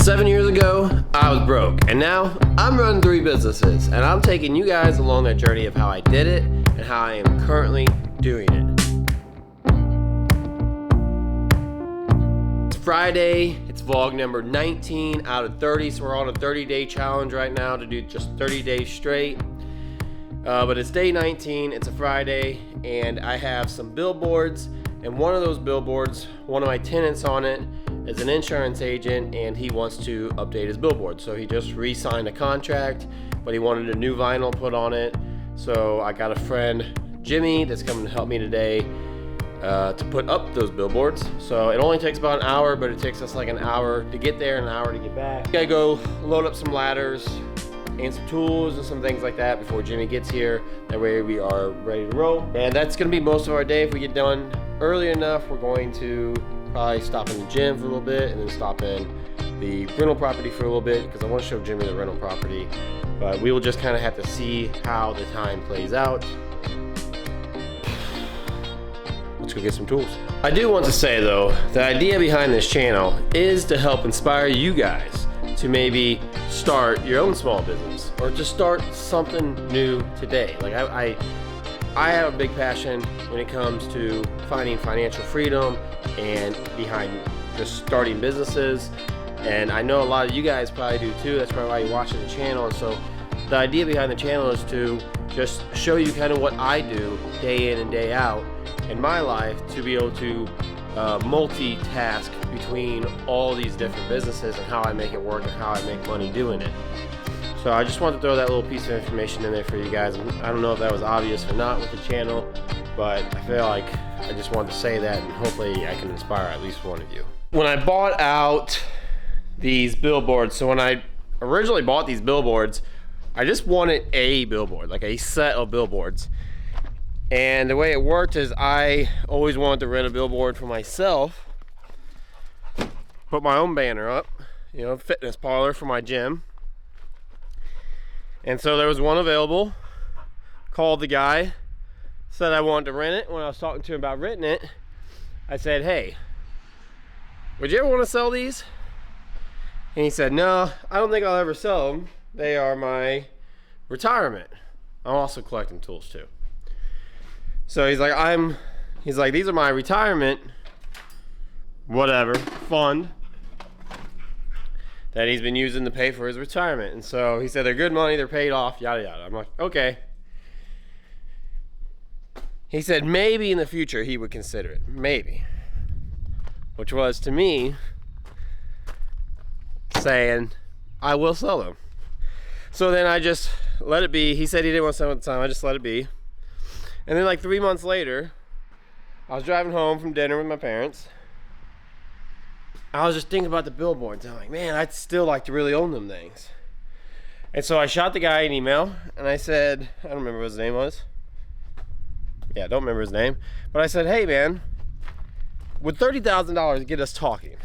7 years ago, I was broke, and now I'm running 3 businesses, and I'm taking you guys along that journey of how I did it and how I am currently doing it. It's Friday, it's vlog number 19 out of 30, so we're on a 30-day challenge right now to do just 30 days straight. But it's day 19, it's a Friday, and I have some billboards, and one of those billboards, one of my tenants on it is an insurance agent, and he wants to update his billboard. So he just re-signed a contract, but he wanted a new vinyl put on it. So I got a friend, Jimmy, that's coming to help me today to put up those billboards. So it only takes about an hour, but it takes us like an hour to get there and an hour to get back. I gotta go load up some ladders and some tools and some things like that before Jimmy gets here. That way we are ready to roll. And that's gonna be most of our day. If we get done early enough, we're going to probably stop in the gym for a little bit and then stop in the rental property for a little bit because I want to show Jimmy the rental property. But we will just kind of have to see how the time plays out. Let's go get some tools. I do want to say though, the idea behind this channel is to help inspire you guys to maybe start your own small business or just start something new today. Like I have a big passion when it comes to finding financial freedom and behind just starting businesses. And I know a lot of you guys probably do too. That's probably why you're watching the channel. And so the idea behind the channel is to just show you kind of what I do day in and day out in my life to be able to multitask between all these different businesses and how I make it work and how I make money doing it. So I just wanted to throw that little piece of information in there for you guys. I don't know if that was obvious or not with the channel, but I feel like I just wanted to say that and hopefully I can inspire at least one of you. When I bought out these billboards, so when I originally bought these billboards, I just wanted a billboard, like a set of billboards. And the way it worked is I always wanted to rent a billboard for myself, put my own banner up, you know, fitness parlor for my gym. And so there was one available, called the guy, said I wanted to rent it. When I was talking to him about renting it, I said, hey, would you ever want to sell these? And he said, no, I don't think I'll ever sell them. They are my retirement. I'm also collecting tools too. So he's like, these are my retirement, whatever, fund that he's been using to pay for his retirement. And so he said they're good money, they're paid off, yada yada. I'm like, okay. He said maybe in the future he would consider it, maybe. Which was to me saying, I will sell them. So then I just let it be. He said he didn't want to sell them at the time, I just let it be. And then like 3 months later, I was driving home from dinner with my parents. I was just thinking about the billboards. I'm like, man, I'd still like to really own them things. And so I shot the guy an email and I said, I don't remember what his name was. Yeah, I don't remember his name. But I said, hey man, would $30,000 get us talking?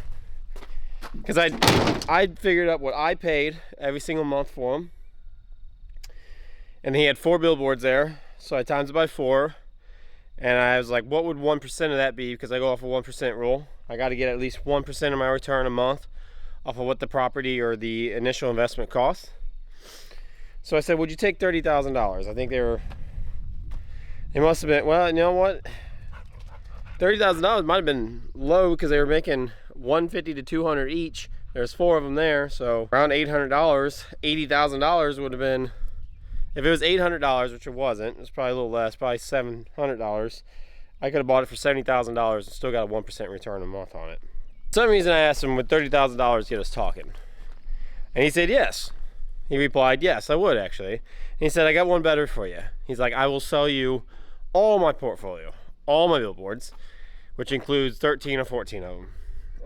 Because I'd figured out what I paid every single month for him. And he had 4 billboards there. So I times it by 4. And I was like, what would 1% of that be? Because I go off a 1% rule. I got to get at least 1% of my return a month off of what the property or the initial investment costs. So I said, would you take $30,000? I think they must have been, well, you know what? $30,000 might have been low because they were making $150 to $200 each. There's 4 of them there. So around $800, $80,000 would have been, if it was $800, which it wasn't, it was probably a little less, probably $700. I could have bought it for $70,000 and still got a 1% return a month on it. For some reason I asked him, would $30,000 get us talking? And he said yes. He replied, yes, I would actually. And he said, I got one better for you. He's like, I will sell you all my portfolio, all my billboards, which includes 13 or 14 of them.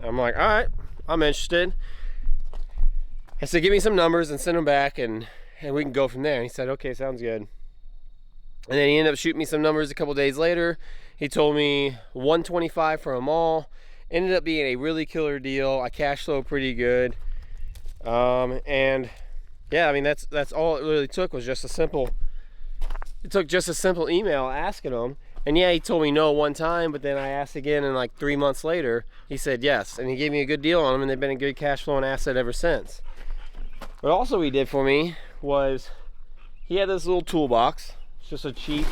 I'm like, all right, I'm interested. I said, give me some numbers and send them back and we can go from there. And he said, okay, sounds good. And then he ended up shooting me some numbers a couple days later. He told me $125 for them all. Ended up being a really killer deal. I cash flow pretty good. And yeah, I mean, that's all it really took was just a simple, it took just a simple email asking him. And yeah, he told me no one time, but then I asked again, and like 3 months later, he said yes. And he gave me a good deal on them, and they've been a good cash flowing asset ever since. What also he did for me was he had this little toolbox. It's just a cheap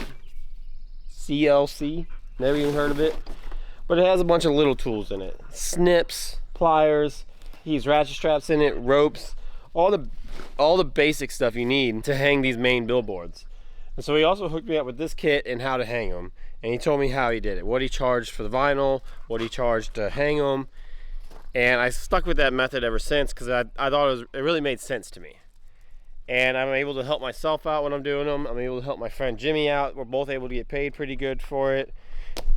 CLC, never even heard of it. But it has a bunch of little tools in it. Snips, pliers, he's ratchet straps in it, ropes, all the basic stuff you need to hang these main billboards. And so he also hooked me up with this kit and how to hang them. And he told me how he did it, what he charged for the vinyl, what he charged to hang them. And I stuck with that method ever since because I thought it really made sense to me. And I'm able to help myself out when I'm doing them. I'm able to help my friend Jimmy out. We're both able to get paid pretty good for it.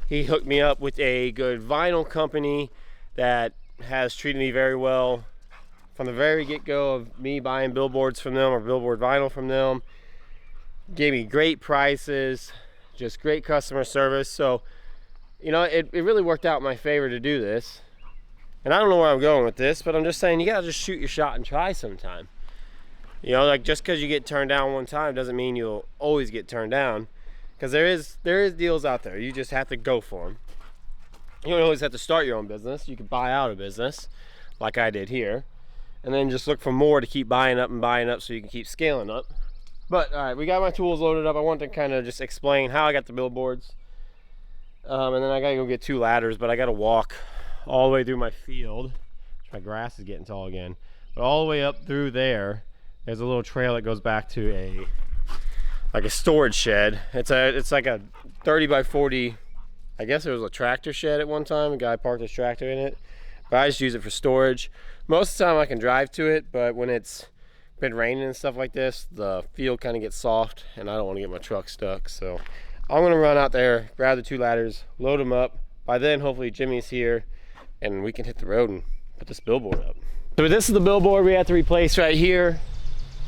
He hooked me up with a good vinyl company that has treated me very well from the very get-go of me buying billboards from them or billboard vinyl from them. Gave me great prices, just great customer service. So, you know, it really worked out in my favor to do this. And I don't know where I'm going with this, but I'm just saying you gotta just shoot your shot and try sometime. You know, like just because you get turned down one time doesn't mean you'll always get turned down. Because there is deals out there. You just have to go for them. You don't always have to start your own business. You can buy out a business like I did here. And then just look for more to keep buying up so you can keep scaling up. But all right, we got my tools loaded up. I want to kind of just explain how I got the billboards. And then I gotta go get 2 ladders, but I gotta walk all the way through my field. My grass is getting tall again. But all the way up through there's a little trail that goes back to a storage shed. It's like a 30 by 40, I guess it was a tractor shed at one time. A guy parked his tractor in it, but I just use it for storage. Most of the time I can drive to it, but when it's been raining and stuff like this, the field kind of gets soft and I don't want to get my truck stuck. So I'm gonna run out there, grab the 2 ladders, load them up. By then, hopefully Jimmy's here and we can hit the road and put this billboard up. So this is the billboard we have to replace right here.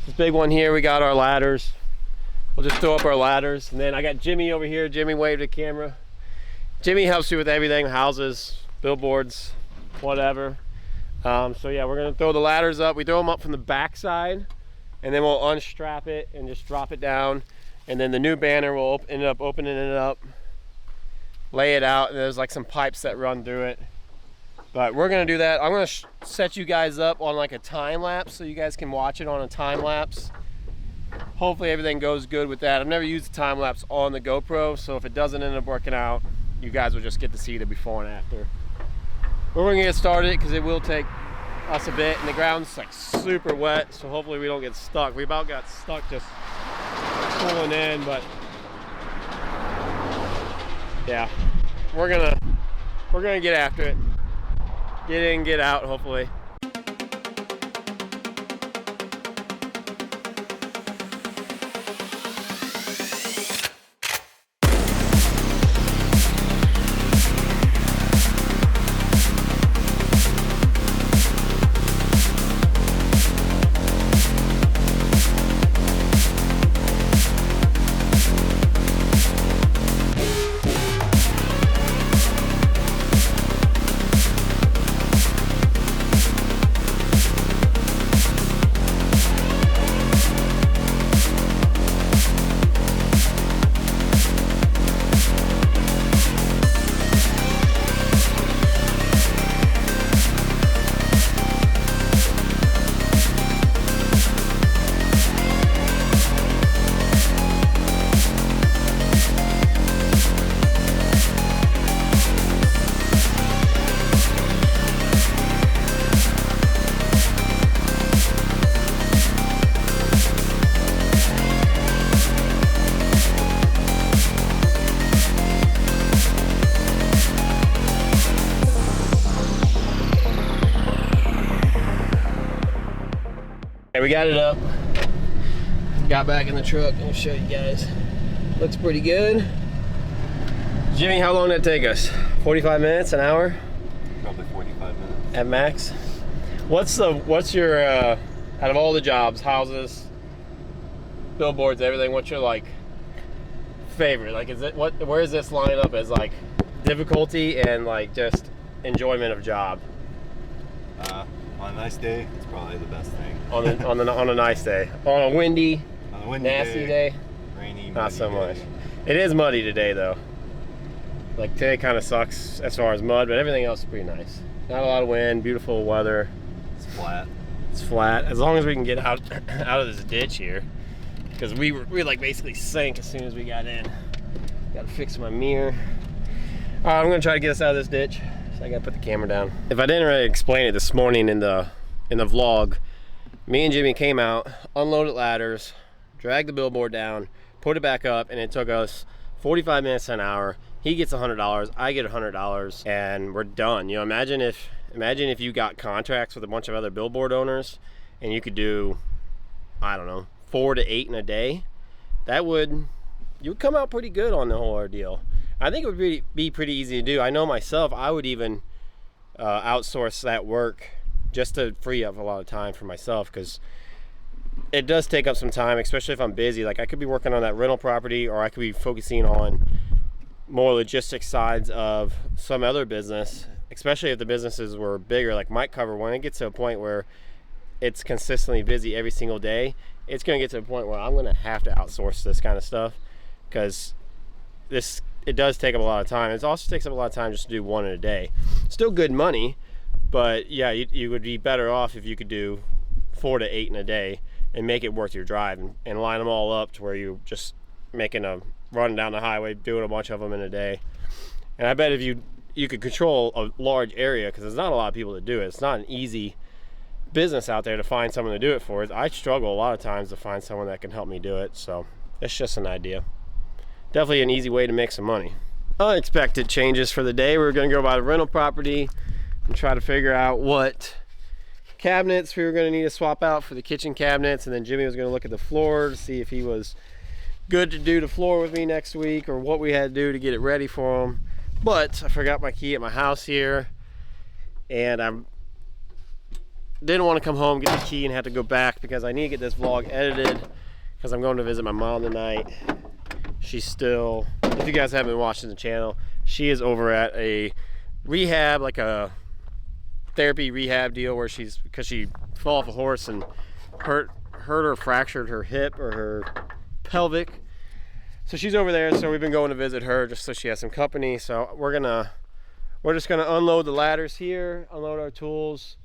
This big one here, we got our ladders. We'll just throw up our ladders. And then I got Jimmy over here. Jimmy waved the camera. Jimmy helps you with everything, houses, billboards, whatever. So yeah, we're gonna throw the ladders up. We throw them up from the back side and then we'll unstrap it and just drop it down. And then the new banner will end up opening it up, lay it out, and there's like some pipes that run through it. But we're gonna do that. I'm gonna set you guys up on like a time lapse so you guys can watch it on a time lapse. Hopefully everything goes good with that. I've never used a time lapse on the GoPro, so if it doesn't end up working out, you guys will just get to see the before and after. But we're gonna get started because it will take us a bit, and the ground's like super wet, so hopefully we don't get stuck. We about got stuck just pulling in, but yeah, we're gonna get after it. Get in, get out, hopefully. We got it up, got back in the truck. I'll show you guys. Looks pretty good. Jimmy, how long did it take us? 45 minutes, an hour? Probably 45 minutes. At max? What's your, out of all the jobs, houses, billboards, everything, what's your like favorite? Like, where does this line up as like difficulty and like just enjoyment of job? On a nice day, it's probably the best thing. On a nice day. On a windy, nasty day, rainy, not so much. day. It is muddy today though. Like today kind of sucks as far as mud, but everything else is pretty nice. Not a lot of wind, beautiful weather. It's flat. It's flat. As long as we can get out out of this ditch here, because we like basically sank as soon as we got in. Got to fix my mirror. All right, I'm gonna try to get us out of this ditch. So I gotta put the camera down. If I didn't really explain it this morning in the vlog, me and Jimmy came out, unloaded ladders, dragged the billboard down, put it back up, and it took us 45 minutes to an hour. He gets $100, I get $100, and we're done. You know, imagine if you got contracts with a bunch of other billboard owners, and you could do, I don't know, 4 to 8 in a day. You would come out pretty good on the whole ordeal. I think it would be pretty easy to do. I know myself, I would even outsource that work just to free up a lot of time for myself, because it does take up some time, especially if I'm busy. Like I could be working on that rental property, or I could be focusing on more logistics sides of some other business, especially if the businesses were bigger, like Mike Cover. When it gets to a point where it's consistently busy every single day, it's going to get to a point where I'm going to have to outsource this kind of stuff, because it does take up a lot of time. It also takes up a lot of time just to do one in a day. Still good money, but yeah, you would be better off if you could do 4 to 8 in a day and make it worth your drive, and line them all up to where you're just making a run down the highway, doing a bunch of them in a day. And I bet if you could control a large area, because there's not a lot of people that do it. It's not an easy business out there to find someone to do it for. I struggle a lot of times to find someone that can help me do it, so it's just an idea. Definitely an easy way to make some money. Unexpected changes for the day. We're going to go by the rental property and try to figure out what cabinets we were going to need to swap out for the kitchen cabinets, and then Jimmy was going to look at the floor to see if he was good to do the floor with me next week, or what we had to do to get it ready for him. But I forgot my key at my house here, and I didn't want to come home, get the key, and have to go back, because I need to get this vlog edited, because I'm going to visit my mom tonight. She's still, if you guys haven't been watching the channel, she is over at a rehab, like a therapy rehab deal, where because she fell off a horse and hurt or fractured her hip or her pelvic. So she's over there, so we've been going to visit her just so she has some company. So we're just gonna unload the ladders here, unload our tools,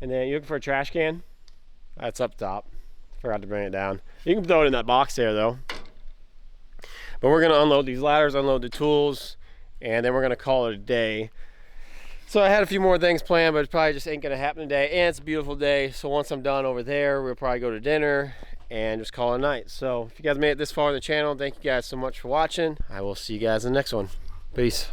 and then you looking for a trash can? That's up top. Forgot to bring it down. You can throw it in that box there though. But we're gonna unload these ladders, unload the tools, and then we're gonna call it a day. So I had a few more things planned, but it probably just ain't gonna happen today. And it's a beautiful day, so once I'm done over there, we'll probably go to dinner and just call it a night. So if you guys made it this far in the channel, thank you guys so much for watching. I will see you guys in the next one. Peace.